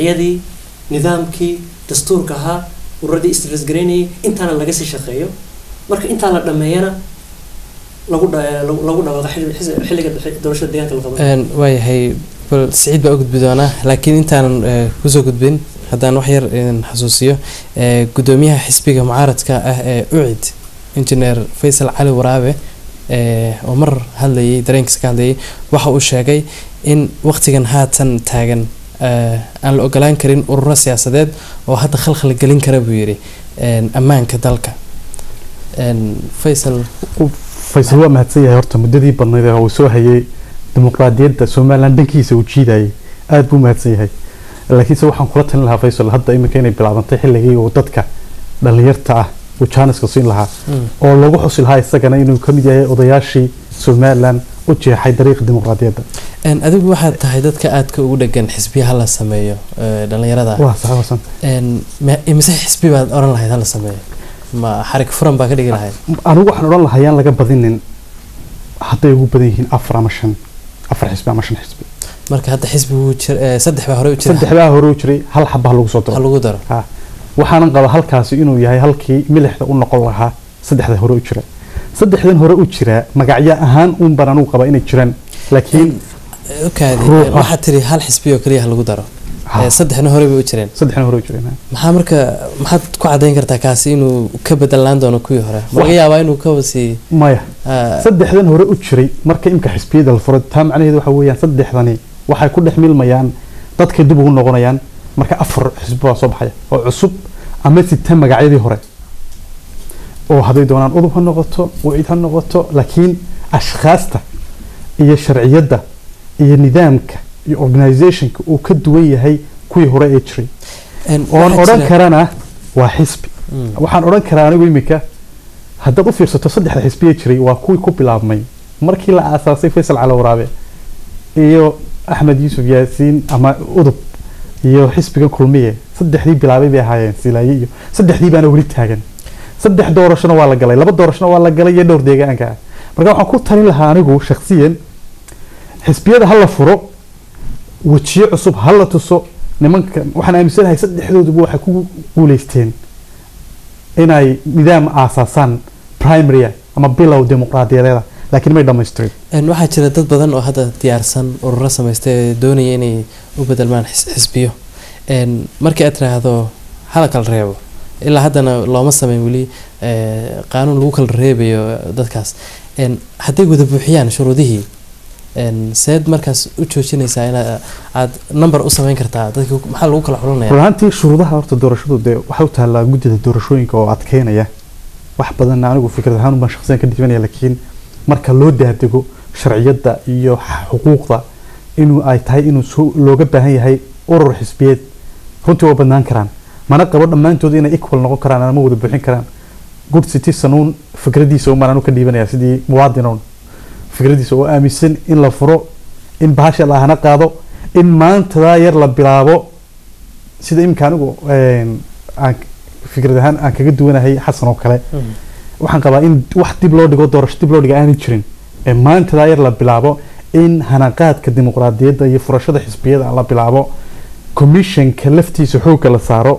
sharciyadii nidaamkii dastuurka ahaa ururadii istisgareynayay intaana laga sii shaqeeyo marka intaa la dhameeyana lagu dhawaaqo xilliga doorashada deegaanka la qaban waayahay bal Saciid baa u gudbi doonaa laakiin intaanan kusoo gudbin haddaan wax yar xasuusiyo gudoomiyaha xisbiga mucaaradka ah ee UCID injineer Faysal Cali Waraabe oo mar hadlayay dareenkiisa ka hadlayay waxa uu sheegay in waqtigan haatan taagan aan la ogolaan karin ururo siyaasadeed oo hadda khalkhal gelin kara buu yiri ammaanka dalka Faysal waa mahadsan yahay horta muddadii badnayd oo uu soo hayay dimuqraadiyadda Somaliland dhankiisa uu jiiday aad buu mahadsan yahay laakiin waxaan kula talin lahaa Faysal hadda imika inay bilaabantay xilligii uu dadka dhalinyarta ah uu chance siin lahaa oo lagu xusil lahaa isagana inuu ka mid yahay odayaashii Somaliland u jeexay dariiqa dimuqraadiyadda adigu waxaad tahay dadka aadka ugu dhagan xisbiyaha la sameeyo dhalinyarada waa sax imise xisbi baad oran lahayd la sameeyo ma xarig furan baa ka dhigi lahayd anigu waxaan oran lahaa yaan laga badinin hadday ugu badan yihiin 4 ama 5 xisbi ama 5 xisbi marka hadda xisbigu saddex baa hore u jiray hal xabba lagu soo daro waxaan qaba halkaasi inuu yahay halkii milixda u noqon lahaa saddexda hore u jira saddexdan hore u jira magacyo ahaan uun baan anigu qaba inay jiraan laakiin waxa tiri hal xisbi oo kaliya lagu daro saddexna hore u jireen maxaa marka maxaad ku cadeyn kartaa kaasi inuu ka bedelaan doono kuwii hore laga yaabaa inuu ka wasi maya saddexdan hore u jiray marka imka xisbiyada la furay taa macnaheedu waxa weeyaan saddexdani waxay ku dhex milmayaan dadka dib ugu noqonayaan marka 4 xisbi soo baxaya oo cusub ama sita magacyadii hore oo haday doonaan udub ha noqoto wicid ha noqoto laakiin ashkhaasta iyo sharciyada iyo nidaamka iyo organizationka uu ka duwan yahay kuwii hore ee jiray oon oran karana waa xisbi waxaan oran karaa anigu imika haddaad u fiirsato saddexda xisbi ee jiray waa kuwii ku bilaabmay markii la aasaasay Faysal Cali Waraabe iyo Axmed Yuusuf Yaasiin ama udub iyo xisbiga kulmiye saddexdii bilaabay bay ahaayeen silaaye iyo saddexdii baana wali taagan saddex doorashana waa la galay laba doorashana waa la galay iyo dhowr deegaanka marka waxaan ku talin lahaa anigu shakhsiyan xisbiyada hal la furo wajiyo cusub hal la tuso nimanka waxaan aaminsanahay saddexdooduba waxay ku guuleysteen inay nidaam aasaasan primary ama bilow dimuqraadiyadeeda laakiin may dhamaystirin waxaa jira dad badan oo hadda diyaarsan ururo samaystay doonaya inay u bedelmaan xisbiyo markii aad tiraahdo hala kala reebo ilaa haddana looma sameyn weli qaanuun lagu kala reebayo dadkaas hadday wada buuxiyaan shuruudihii seed markaas u joojinaysaa in aad number u sameyn kartaa dadka maxaa lagu kala xulanayaa runtii shuruudaha horta doorashadu waxa u taala guddida doorashooyinka oo adkeynaya wax badan anigu fikrad ahaan baan shakhsiyan ka dhibanaya laakiin marka loo daadego sharciyada iyo xuquuqda inuu ay tahay inuu looga baahan yahay urur xisbiyeed runtii waa badnaan karaan mana qabo dhammaantood inay equal noqon karaan ama wada buuxin karaan good citizen uun fikradiisa oo maanu ka dhibanaya sidii muwaadinoon fikradiisa oo aaminsan in la furo in bahasha la hana qaado in maanta yar la bilaabo sida imka anigu aan fikrad ahaan aan kaga duwanahay xasan oo kale waxaan qabaa in wax dib loo dhigo doorasho dib loo dhigo aan jirin ee maanta yar la bilaabo in hanaqaadka dimuqraadiyadda iyo furashada xisbiyada la bilaabo commissionka laftiisa xoogga la saaro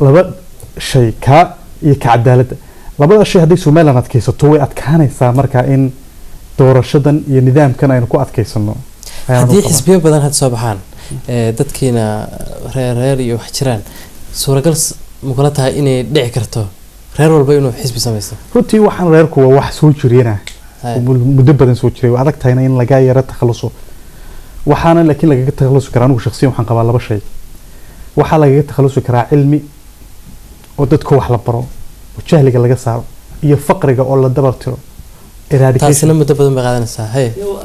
laba shay ka iyo ka cadaaladda labada shay haddii Somaliland adkaysato way adkaanaysaa marka in doorashadan iyo nidaamkan aynu ku adkaysano haddii xisbiyo badan had soo baxaan dadkiina reer iyo wax jiraan suuragal ma kula tahay inay dhici karto reer walba inuu xisbi samaysto runtii waxaan reerku waa wax soo jiriyana muddo badan soo jiray waa adag tahay in laga yara takhaluso waxaana laakiin laga takhalusi karaa anigu shakhsiyan waxaan qabaa laba shay waxa laga takhalusi karaa cilmi oo dadku wax la baro oo jahliga laga saaro iyo faqriga oo la dabartiro taasina muddo badan bay qaadanaysaa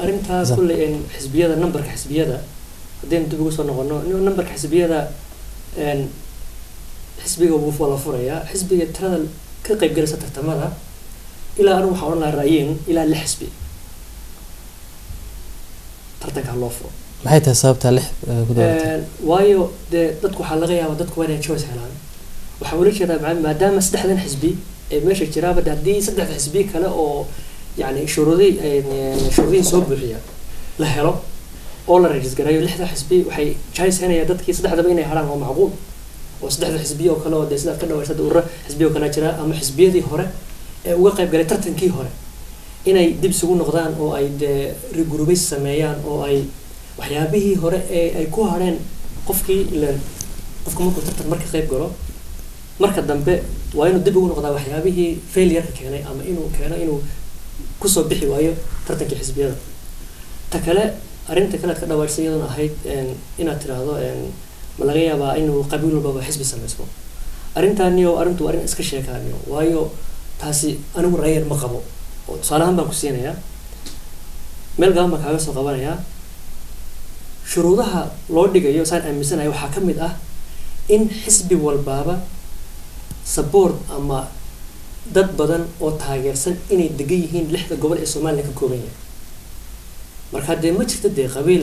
arintaas kulli in xisbiyada numberka xisbiyada hadeen dib ugu soo noqono numberka xisbiyada xisbiga uu wala furaya xisbiga tirada ka qayb galaya tartamada ilaa anu waxa la raayeen ilaa 6 xisbi tartanka loo furo maxay tahay sababta 6 ku dooratay waayo dadku waxa laga yaabaa dadku waa inay choice helaan waxa wali jeedaa maadaama saddexdan xisbi ee meesha jiraaba hadii saddex xisbi kale oo يعني شروطي سو بخيا لا هلو oo la register-gareeyo lixda xisbi waxay jahaysanayaan dadkii saddexdaba inay helaan oo macquul oo saddexda xisbiyo oo kale oo dee sidaad ka dhawaysada urura xisbiyo kale jira ama xisbiyadii hore ee uga qayb galay tartankii hore inay dib isugu noqdaan oo ay dee regroupis sameeyaan oo ay waxyaabihii hore ee ay ku hareen qofkii qofka markuu tartan marka qayb galo marka dambe waa inuu dib ugu noqdaa waxyaabihii failure keenay ama inuu keeno inuu kusoo bixi waayo tartankii xisbiyada ta kale arrinta kale ka dhawaysay iyaduna ahayd inaad tiraahdo ma laga yaabaa inuu qabiil walbaba xisbi samaysto arrintaani oo arrintu arrin iska sheekaaniyo waayo taasi anigu ra'ayeen ma qabo oo tusaalahaan baan ku siinayaa meel gaban baan kaaga soo qabanayaa shuruudaha loo dhigayo saan aaminsanahay waxaa ka mid ah in xisbi walbaaba support ama dad badan oo taageersan inay degan yihiin lixda gobol ee Soomaaliya ka kooban yahay marka dee ma jirto dee qabiil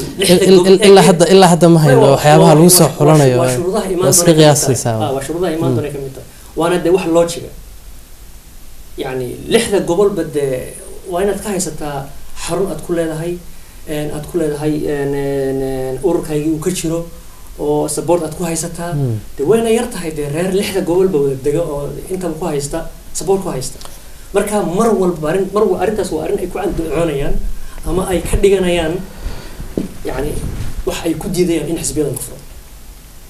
ilaa hadda ma hayno waxyaabaha lagu soo xulanayo iska qiyaasaysaa waa shuruudaha imaan doona ka mid tahay waana dee wax loo jiga yani lixda gobolba dee waa inaad ka haysataa xarun aad ku leedahay ururkaygii uu ka jiro oo support aad ku haysataa dee wayna yar tahay dee reer lixda gobolba wada dega oo intaba ku haysta support ku haysta marka mar walba arrintaas waa arrin ay ku candoonayaan ama ay ka dhiganayaan yani wax ay ku diidayaan in xisbiyada la furo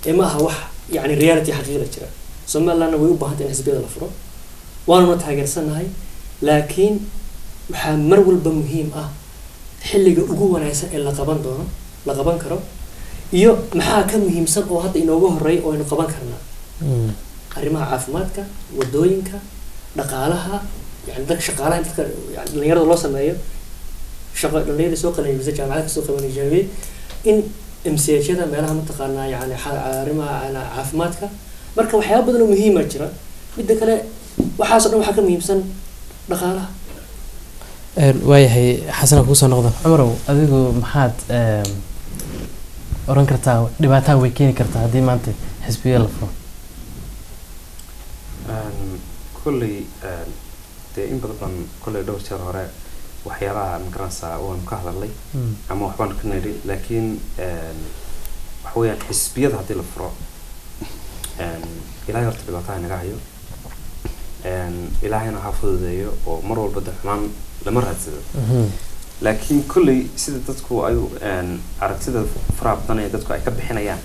ee ma aha wax yani reality xaqiiqda jira Somaliland way u baahan tahay in xisbiyada la furo waana taageersanahay laakiin waxaa mar walba muhiim ah xilliga ugu wanaagsan ee la qaban karo iyo maxaa ka muhiimsan oo hadda inooga horeey oo aynu qaban karnaa arrimaha caafimaadka wadooyinka dhaqaalaha yani dadka shaqaalaha dadka yani dhalinyarada loo sameeyo shaqo dhalinyarada soo qalinjibisay jaamacadaha kasoo qabanjibiyay in MCH-yada meelaha mataqaanaa yani arrimaha caafimaadka marka waxyaabo badan oo muhiim ah jira midda kale waxaas oo dhan waxaa ka muhiimsan dhaqaalaha waayahay xasana kugu soo noqda cumarow adigu maxaad oran kartaa dhibaatada way keeni kartaa haddii maanta xisbiga la furo kolley dee in badan kolley dhowr jeer hore waxyaabaha magaranaysaa waan ka hadalnay ama waxbaan ka nidhi laakiin waxa weeyaan xisbiyada haddii la furo ilaahay horta dhibaatada naga hayo ilaahayna ha fududeeyo oo mar walba de xumaan lama raadsado laakiin kolley sida dadku ay aragtida faraha badan ee dadku ay ka bixinayaan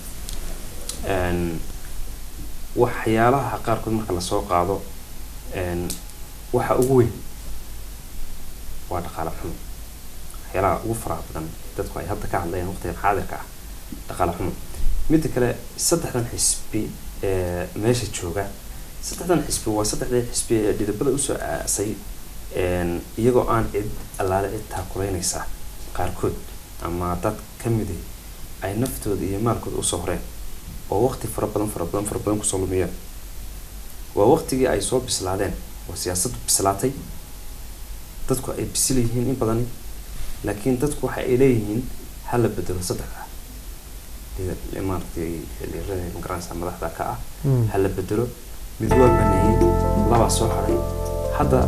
waxyaalaha qaarkood marka lasoo qaado waxa ugu weyn waa dhaqaale xumo waxyaalaha ugu faraha badan dadku ay hadda ka hadlayaan waqtigan xaadirka ah dhaqaale xumo midda kale saddexdan xisbi ee meesha jooga saddexdan xisbi waa saddexdii xisbi ee dhidibada usoo aasay iyagoo aan cid allaale cid taakulaynaysa qaarkood ama dad ka miday ay naftooda iyo maalkooda usoo horeen oo waqti fara badan kusoo lumiyeen waa waqtigii ay soo bislaadeen oo siyaasaddu bislaatay dadku ay bisil yihiin in badan laakiin dadku waxa ay leeyihiin hala bedelo saddexda maaragtay xiliirada magaranaysa madaxda ka ah hala bedelo mid waa baneeyay laba soo haray hadda